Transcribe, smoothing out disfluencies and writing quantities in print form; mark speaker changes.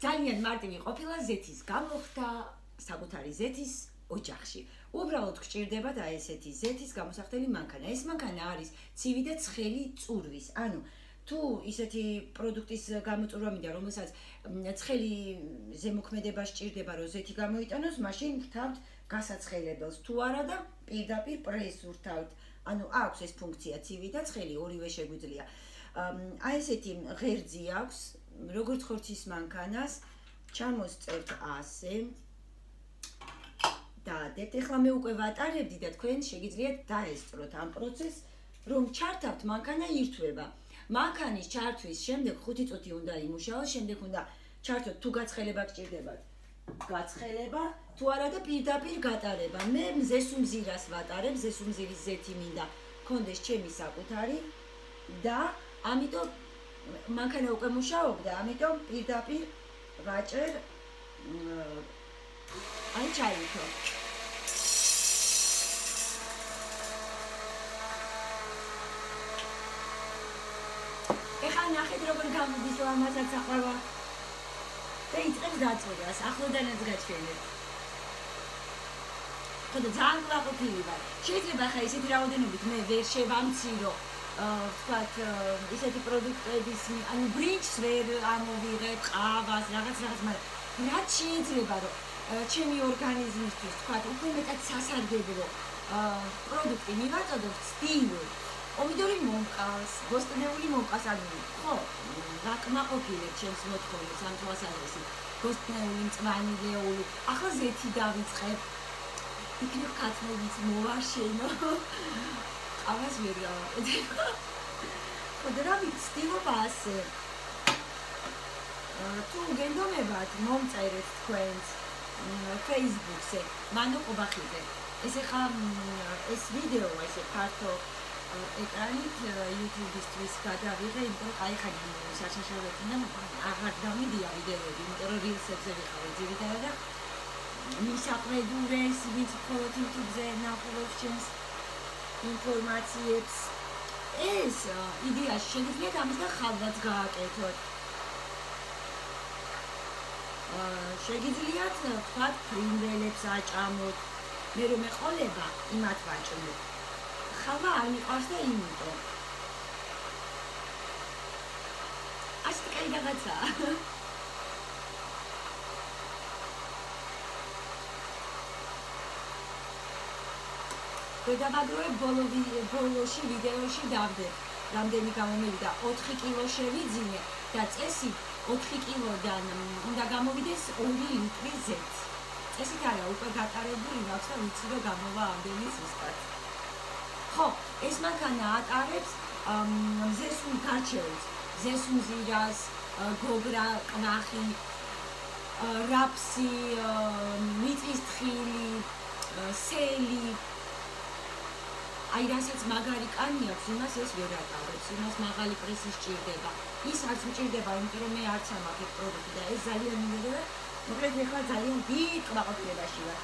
Speaker 1: ძალიან მარტივი ყოფილა ზეთის გამოხდა საკუთარი ზეთის ოჯახში. უბრალოდ გჭირდებათ აი ესეთი ზეთის გამოსახდელი მანქანა. ეს მანქანა არის ცივი და ცხელი წურვის. ანუ თუ ისეთი პროდუქტის გამოწურვა მინდა, რომელსაც ცხელი ზემოქმედება სჭირდება, რომ ზეთი გამოიტანოს, მაშინ ვთავთ გასაცხელებელს. თუ არა და პირდაპირ პრესს ვთავთ. ანუ აქვს ეს ფუნქცია ცივი და ცხელი ორივე შეგვიძლია. აი ესეთი ღერძი აქვს, როგორც ხორცის მანქანას, ჩამოსწერთ ასე. დადებთ. ეხლა მე უკვე ვატარებდი და თქვენ შეგიძლიათ დაესწროთ ამ პროცესს, რომ ჩართავთ მანქანა ირთვება. მანქანის ჩართვის შემდეგ 5 წუთი უნდა იმუშაოს, შემდეგ უნდა ჩართოთ თუ გაცხელება გჭირდებათ. გაცხელება, თუ არა და პირდაპირ გატარება. მე მზესუმზირას ვატარებ, მზესუმზირის ზეთი მინდა გქონდეს ჩემი საკუთარი და ამიტომ მანქანა უკვე მუშაობდა, ამიტომ პირდაპირ ვაჭერ აი ჩაითო. ეხლა ნახეთ როგორ გამოდის ამასაც ახლა და იწყებს დაწვებას, ახლოდანაც გაჩვენებ. ხოდა ძალიან კმაყოფილი ვარ. შეიძლება ხა ისეთი რაოდენობით მე ვერ შევამცირო, ვთქვათ, ისეთი პროდუქტების, ანუ ბრინჯს ვერ ამოვიღებ, ყავას, რაღაც, მაგრამ რაც შეიძლება, რომ ჩემი ორგანიზმისთვის, ვთქვათ, უფრო მეტად სასარგებლო პროდუქტი მივაწოდოთ, სტილურ. პომიდორი მომყავს, გოსტნეული მომყავს, ანუ ხო, გაკმაყოფილებ ჩემს მოთხოვნებს ამ თვალსაზრისით. გოსტნეული, მწვანე, ლეული. ახლა ზეთი დავიწყებ. იქნებ კაცმობიც მოვაშენო. ყავას ვერ გავაკეთებ. ხოდა რა ვიცდილობ ასე. თუ გენდომებათ, მომწერეთ თქვენს Facebook-ზე, მანო ყობახიძე. ეს ახლა ეს ვიდეო ესე ფართო ეკრანით YouTube-ისთვის გადავიღე, იმიტომ რომ აი ხან საშაშავებიდან აღარ დამიდია ვიდეოები, იმიტომ რომ rilsებზე ვიყავი ძირითადად და მისაყრედურეს, ვინც მხოლოდ YouTube-ზე ნახულობს ჩემს ინფორმაციებს. ეს იდეაში შეგიძლიათ ამისგან ხალვაც გააკეთოთ. შეგიძლიათ თქვათ ფრინველებს აჭამოთ. მე რომ ეყოლება იმათ ვაჭმობ. ხალვა არ მიყვარს და იმიტომ. ასეთი კაი რაღაცაა. გადავაგროვებ ბოლოში ვიდეოში დავდებ. რამდენი გამომივიდა 4 კილო შევიძინე და წესი 4 კილოდან უნდა გამოვიდეს 2 ლიტრი ზეთი. წესით არა, უკვე გატარებული მაქვს და ვიცი რომ გამოვა ამდენი ზუსტად. ხო, ეს მანქანა ატარებს მზესუმ გარჩევებს, მზესუმზირას, გოგრა, კვახი, რაფსი, მიწის თხილი, სელი. აი რასაც მაგარი კანი აქვს, იმას ეს ვერ ატარებს, იმას მაღალი პრესი სჭირდება. ის არც მჭირდება, იმიტომ რომ მე არც ამაყებ პროდუქტი და ეს ძალიან მინდა. მოკლედ ეხლა ძალიან დიდ კმაყოფილებაში ვარ.